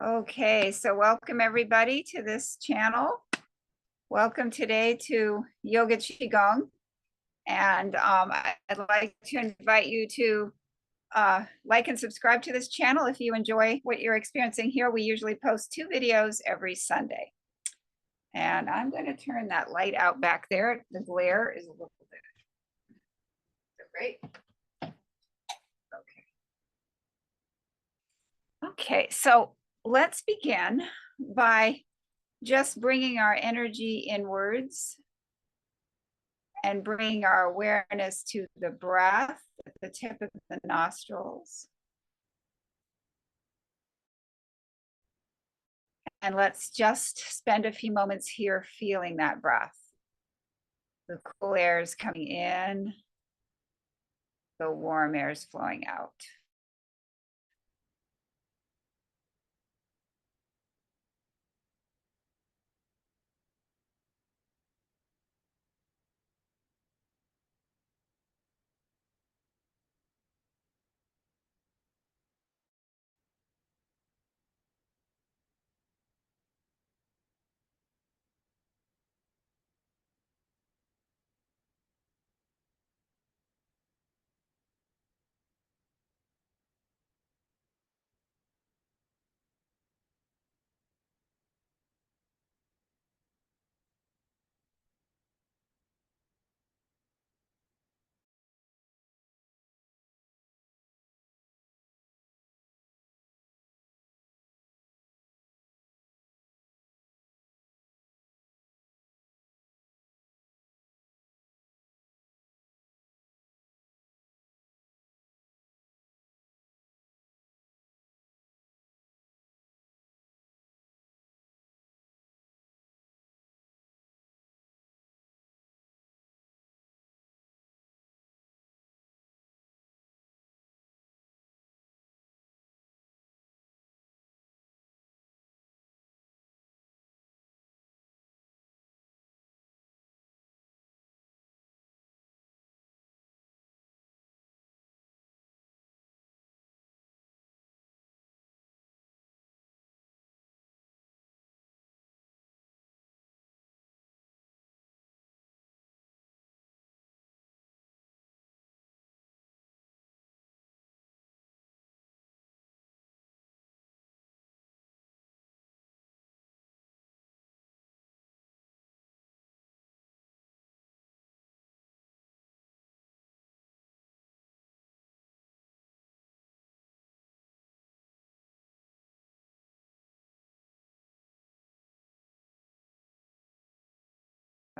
Okay, so welcome everybody to this channel. Welcome today to Yoga QiGong. And I'd like to invite you to like and subscribe to this channel if you enjoy what you're experiencing here. We usually post 2 videos every Sunday. And I'm going to turn that light out back there. The glare is a little bit. Great. Okay, so let's begin by just bringing our energy inwards and bringing our awareness to the breath at the tip of the nostrils. And let's just spend a few moments here feeling that breath. The cool air is coming in, the warm air is flowing out.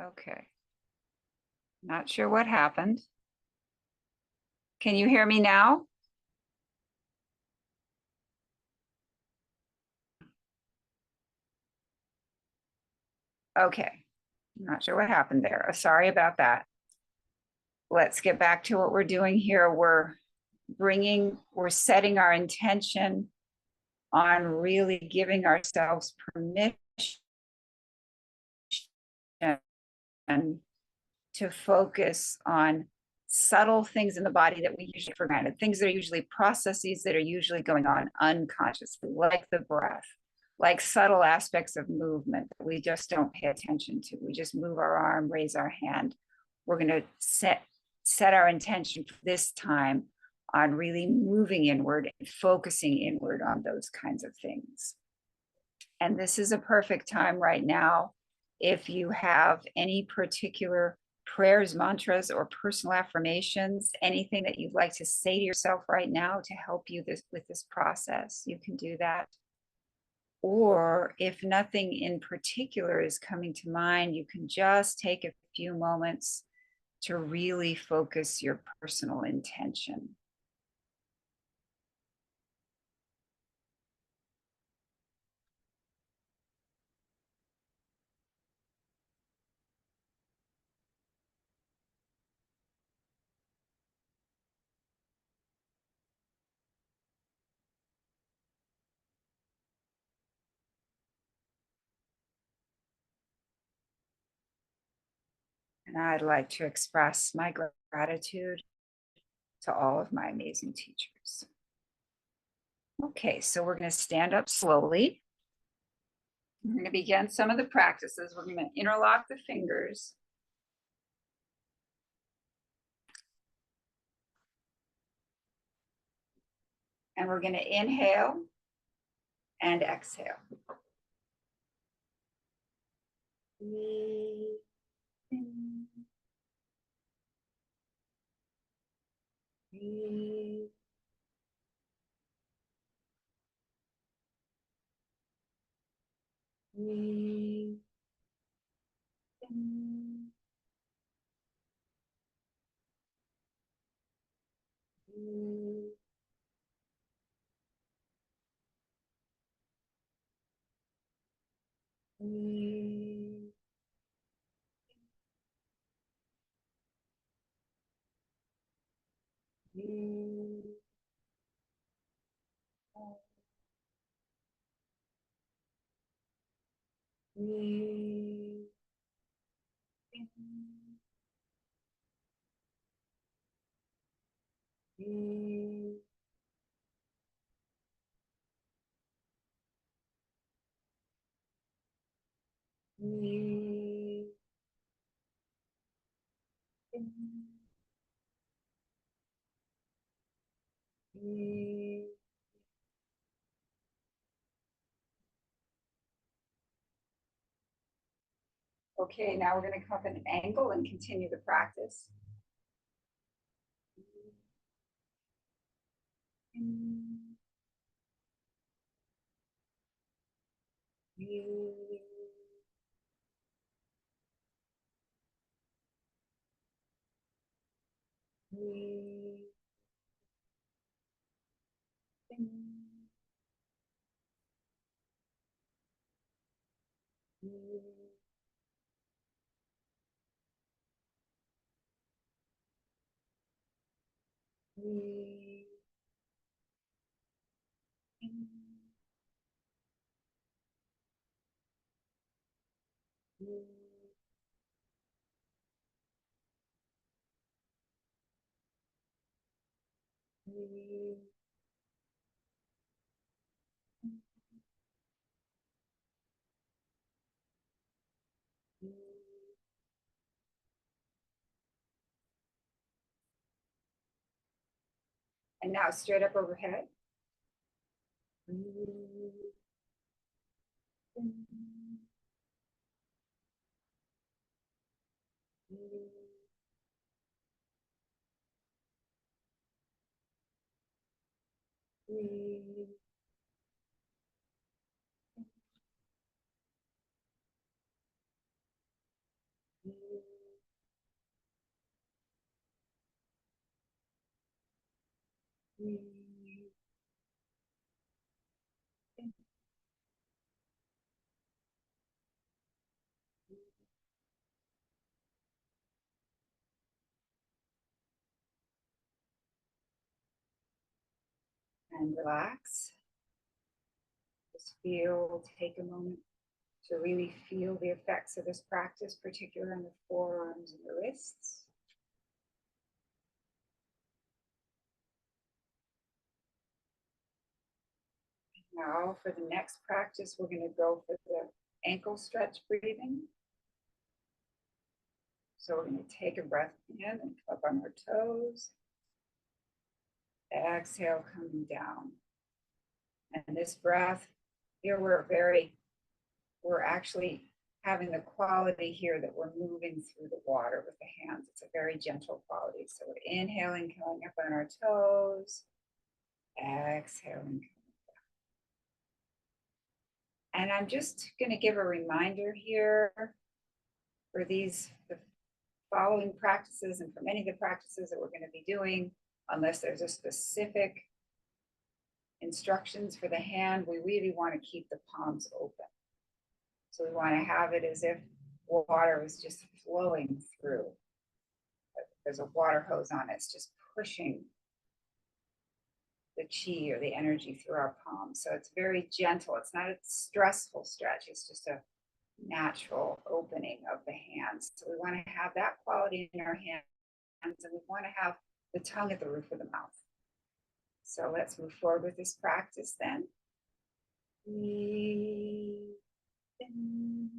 Okay. Not sure what happened. Can you hear me now? Okay. Not sure what happened there. Sorry about that. Let's get back to what we're doing here. We're setting our intention on really giving ourselves permission to focus on subtle things in the body that we usually for granted, things that are usually processes that are usually going on unconsciously, like the breath, like subtle aspects of movement that we just don't pay attention to. We just move our arm, raise our hand. We're going to set our intention for this time on really moving inward and focusing inward on those kinds of things. And this is a perfect time right now. If you have any particular prayers, mantras, or personal affirmations, anything that you'd like to say to yourself right now to help you with this process, you can do that. Or if nothing in particular is coming to mind, you can just take a few moments to really focus your personal intention. And I'd like to express my gratitude to all of my amazing teachers. Okay, so we're going to stand up slowly. We're going to begin some of the practices. We're going to interlock the fingers. And we're going to inhale and exhale. Breathe in. Breathe. Breathe in. Breathe. Breathe. Breathe. Breathe in. Breathe. Breathe in. Breathe. Okay, now we're going to come up an angle and continue the practice. In. Breathe. Breathe in. Breathe. Breathe in. Breathe. Breathe in. Breathe. And now straight up overhead. Breathe in. Breathe. Breathe. Breathe. Breathe in. And relax. Just feel, take a moment to really feel the effects of this practice, particularly on the forearms and the wrists. Now for the next practice, we're going to go for the ankle stretch breathing. So we're going to take a breath in and come up on our toes. Exhale, coming down. And this breath, here we're actually having the quality here that we're moving through the water with the hands. It's a very gentle quality. So we're inhaling, coming up on our toes. Exhaling. And I'm just going to give a reminder here for the following practices and for many of the practices that we're going to be doing, unless there's a specific instructions for the hand, we really want to keep the palms open. So we want to have it as if water is just flowing through. There's a water hose on it. It's just pushing the chi or the energy through our palms. So it's very gentle. It's not a stressful stretch. It's just a natural opening of the hands. So we want to have that quality in our hands, and we want to have the tongue at the roof of the mouth. So let's move forward with this practice then. Breathe in.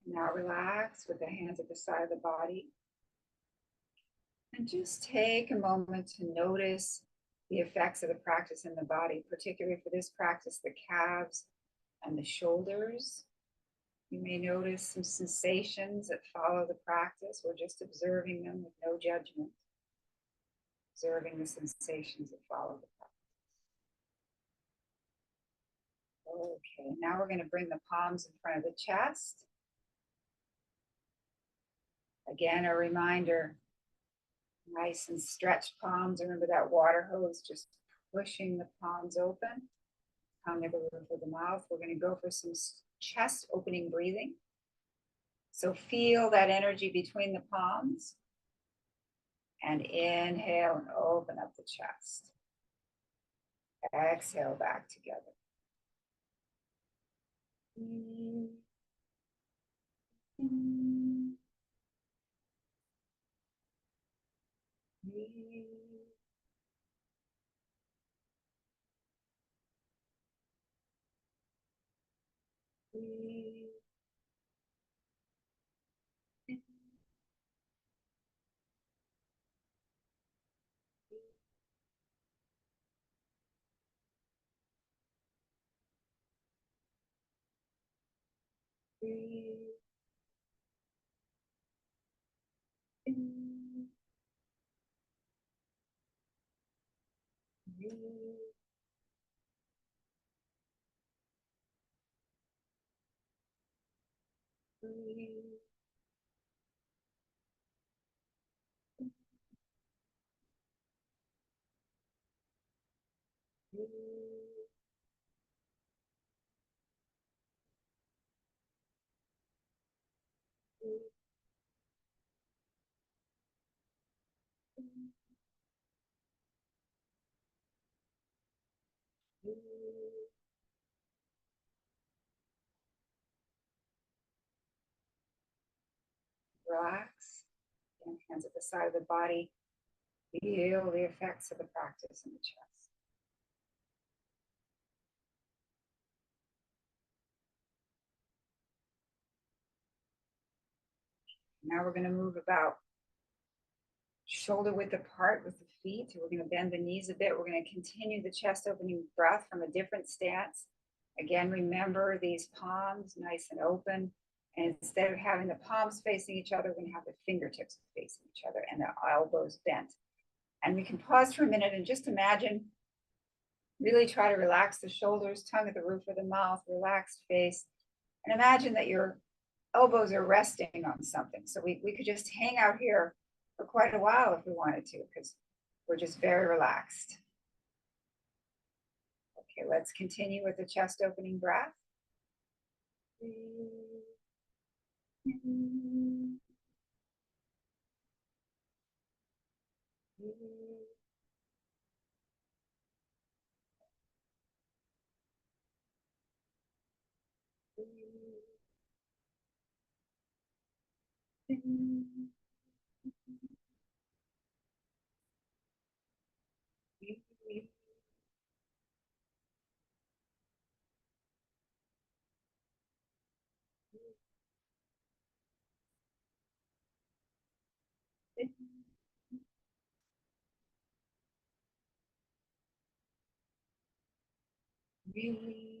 Now relax with the hands at the side of the body. And just take a moment to notice the effects of the practice in the body, particularly for this practice, the calves and the shoulders. You may notice some sensations that follow the practice. We're just observing them with no judgment. Observing the sensations that follow the practice. Okay, now we're going to bring the palms in front of the chest. Again, a reminder, nice and stretched palms. Remember that water hose, just pushing the palms open. Tongue at the roof of the mouth. We're going to go for some chest opening breathing. So feel that energy between the palms. And inhale and open up the chest. Exhale back together. Relax. And hands at the side of the body. Feel the effects of the practice in the chest. Now we're going to move about shoulder width apart with the feet. We're going to bend the knees a bit. We're going to continue the chest opening breath from a different stance. Again, remember these palms nice and open. And instead of having the palms facing each other, we're going to have the fingertips facing each other and the elbows bent. And we can pause for a minute and just imagine, really try to relax the shoulders, tongue at the roof of the mouth, relaxed face. And imagine that your elbows are resting on something. So we could just hang out here for quite a while if we wanted to, because we're just very relaxed. Okay, let's continue with the chest opening breath. Really.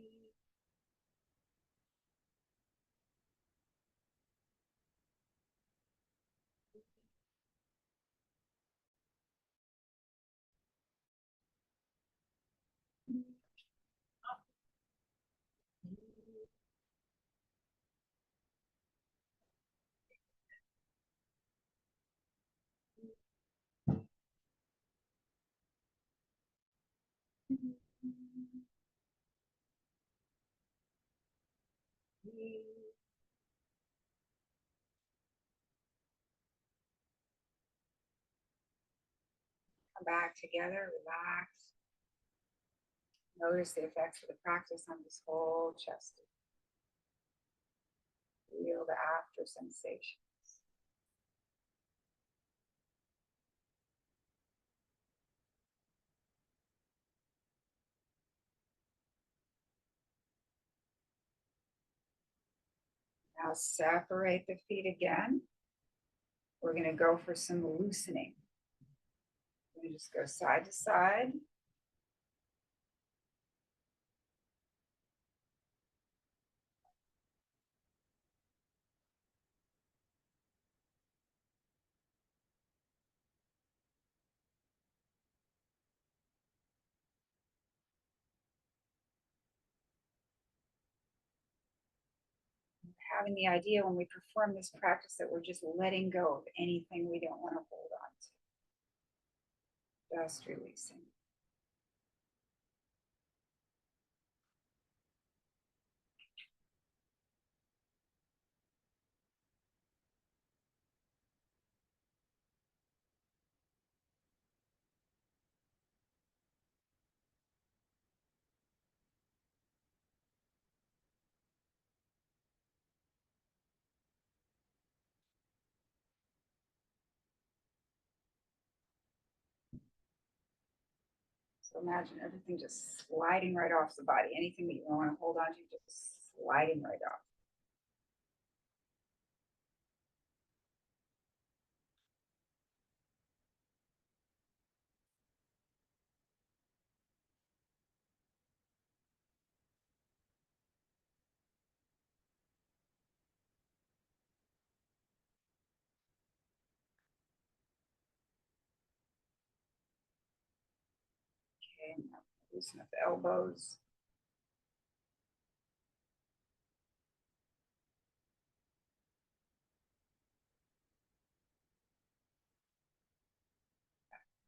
Come back together, relax. Notice the effects of the practice on this whole chest. Feel the after sensations. Now separate the feet again. We're going to go for some loosening. We're going to just go side to side. Having the idea when we perform this practice that we're just letting go of anything we don't want to hold on to. Just releasing. So imagine everything just sliding right off the body. Anything that you don't want to hold on to, just sliding right off. Okay, now loosen up the elbows.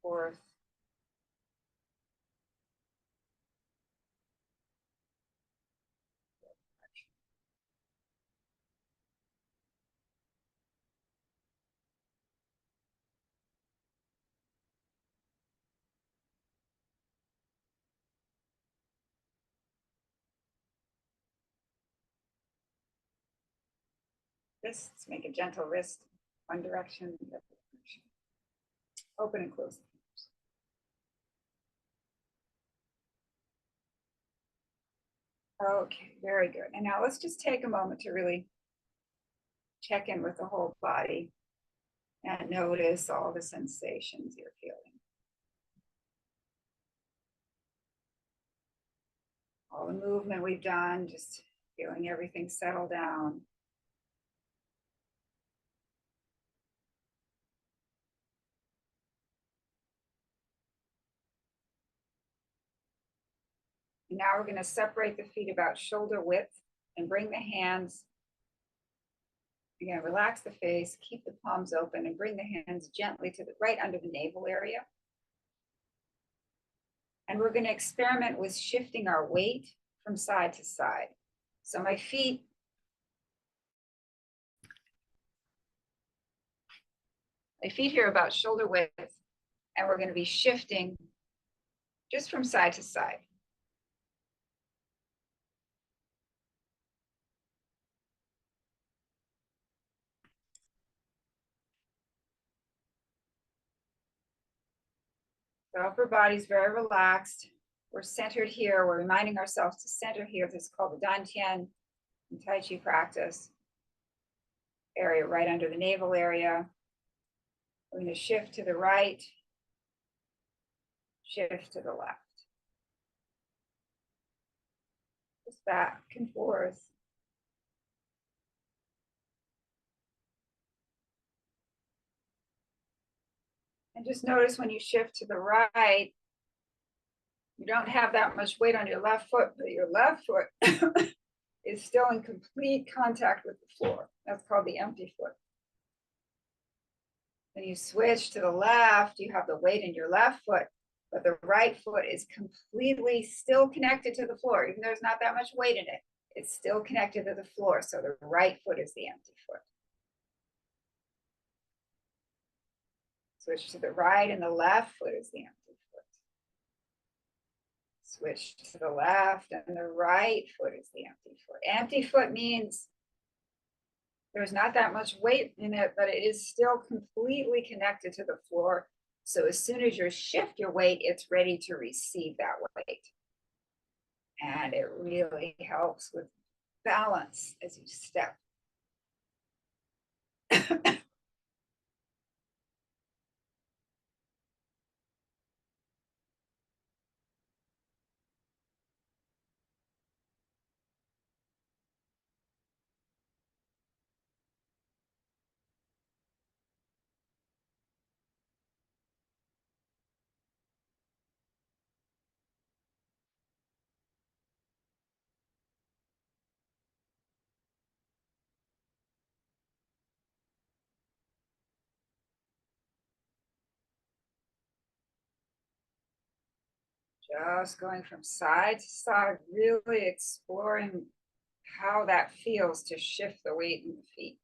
Forth. Wrists, make a gentle wrist, one direction, the other direction. Open and close the fingers. Okay, very good. And now let's just take a moment to really check in with the whole body and notice all the sensations you're feeling. All the movement we've done, just feeling everything settle down. Now we're going to separate the feet about shoulder width and bring the hands. You're going to relax the face, keep the palms open, and bring the hands gently to the right under the navel area. And we're going to experiment with shifting our weight from side to side. So my feet here are about shoulder width, and we're going to be shifting just from side to side. The upper body's very relaxed. We're centered here. We're reminding ourselves to center here. This is called the Dantian in Tai Chi practice. Area right under the navel area. We're going to shift to the right, shift to the left. back and forth. And just notice when you shift to the right, you don't have that much weight on your left foot, but your left foot is still in complete contact with the floor. That's called the empty foot. When you switch to the left, you have the weight in your left foot, but the right foot is completely still connected to the floor. Even though there's not that much weight in it, it's still connected to the floor. So the right foot is the empty foot. Switch to the right and the left foot is the empty foot. Switch to the left and the right foot is the empty foot. Empty foot means there's not that much weight in it, but it is still completely connected to the floor. So as soon as you shift your weight, it's ready to receive that weight. And it really helps with balance as you step. Just going from side to side, really exploring how that feels to shift the weight in the feet.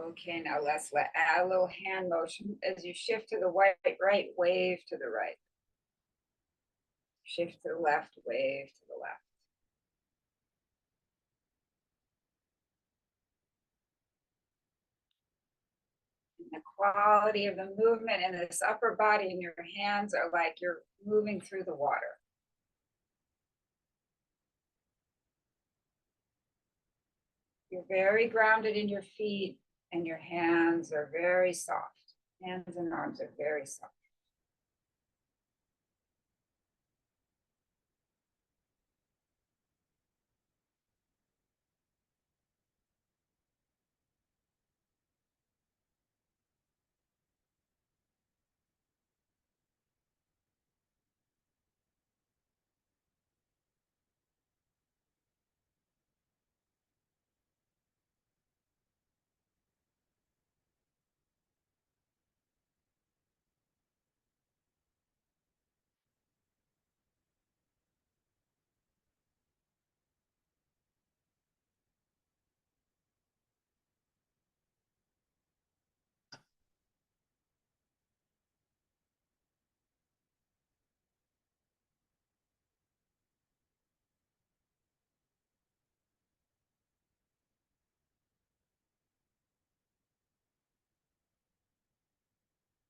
Okay, now let's add a little hand motion as you shift to the right, wave to the right. Shift to the left, wave to the left. And the quality of the movement in this upper body and your hands are like you're moving through the water. You're very grounded in your feet and your hands are very soft. Hands and arms are very soft.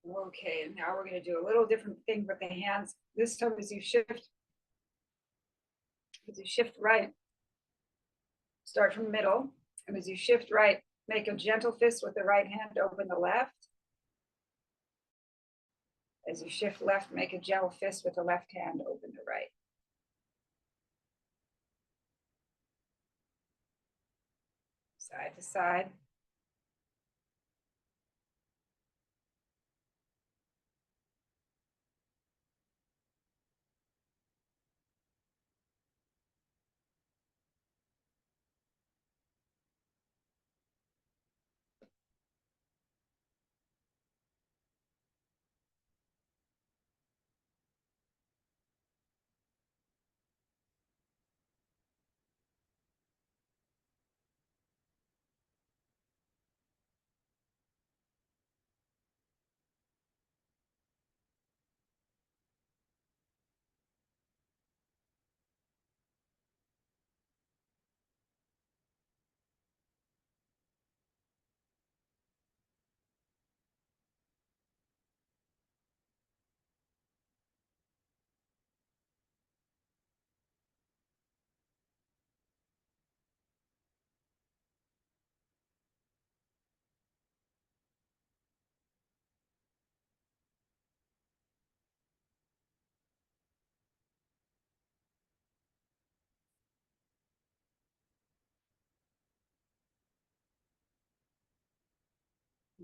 Okay, now we're going to do a little different thing with the hands. This time as you shift right, start from middle. And as you shift right, make a gentle fist with the right hand, open the left. As you shift left, make a gentle fist with the left hand, open the right. Side to side.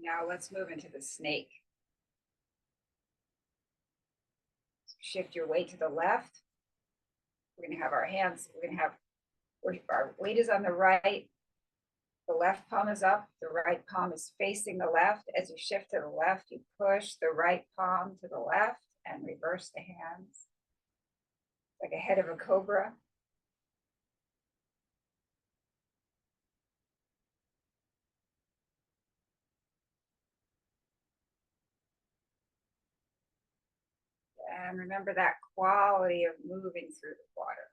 Now let's move into the snake. Shift your weight to the left. We're going to have our hands, our weight is on the right. The left palm is up. The right palm is facing the left. As you shift to the left, you push the right palm to the left and reverse the hands. Like a head of a cobra. And remember that quality of moving through the water.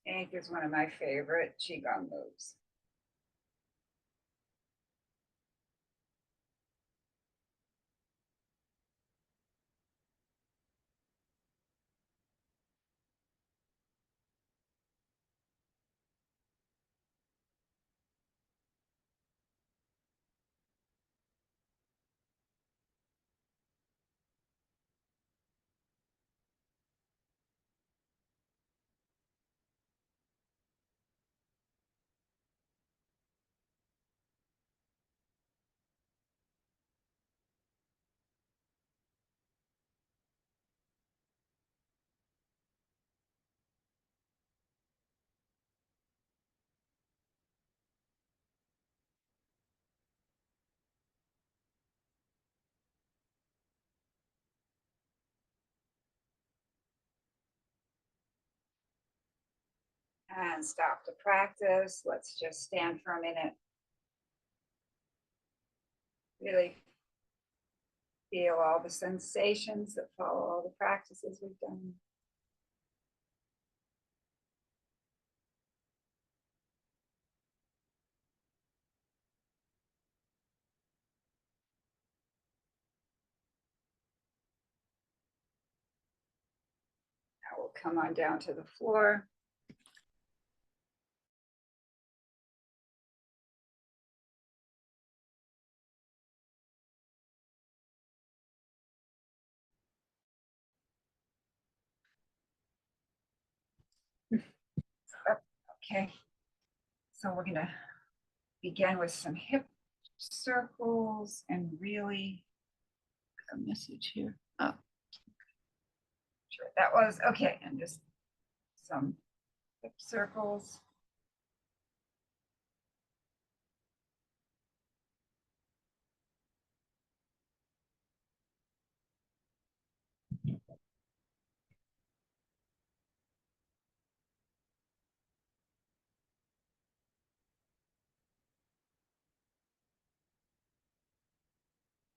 Snake is one of my favorite QiGong moves. And stop the practice. Let's just stand for a minute. Really feel all the sensations that follow all the practices we've done. Now we'll come on down to the floor. Okay, so we're gonna begin with some hip circles and really a message here. Oh, sure, that was okay. And just some hip circles.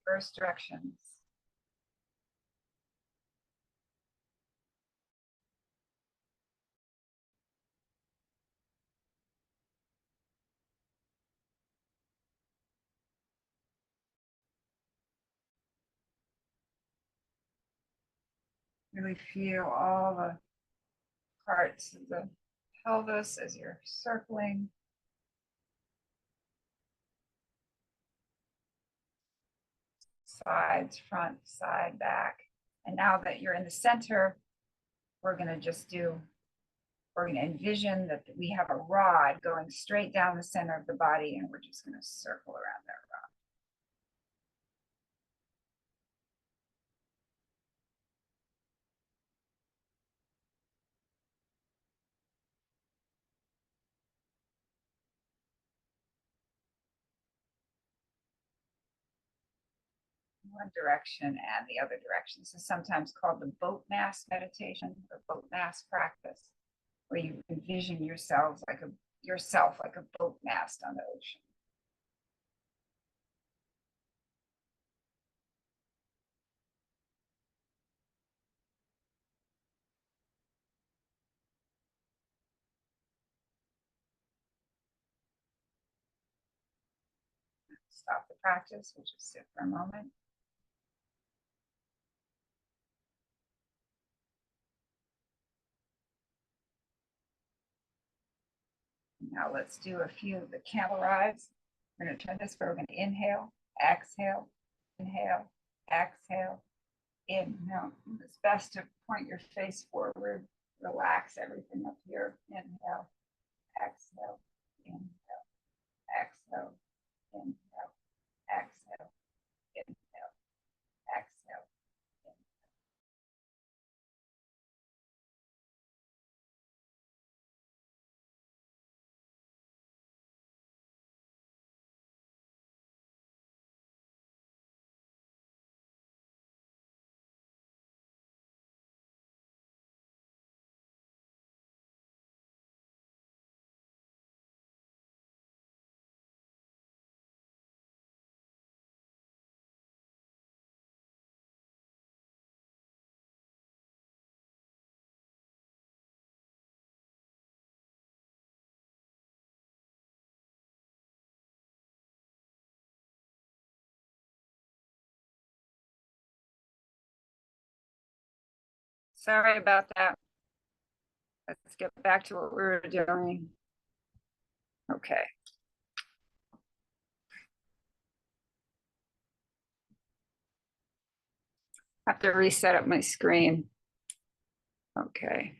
First directions. Really feel all the parts of the pelvis as you're circling. Sides, front, side, back. And now that you're in the center, we're going to envision that we have a rod going straight down the center of the body, and we're just going to circle around that rod. one direction and the other direction. So sometimes called the boat mast meditation or boat mast practice, where you envision yourself like a boat mast on the ocean. Stop the practice. We'll just sit for a moment. Now let's do a few of the camel rise. We're going to turn this, but we're going to inhale, exhale, inhale, exhale, inhale. It's best to point your face forward, relax everything up here. Inhale, exhale, inhale, exhale, inhale, exhale, inhale, exhale. Sorry about that. Let's get back to what we were doing. Okay. I have to reset up my screen. Okay.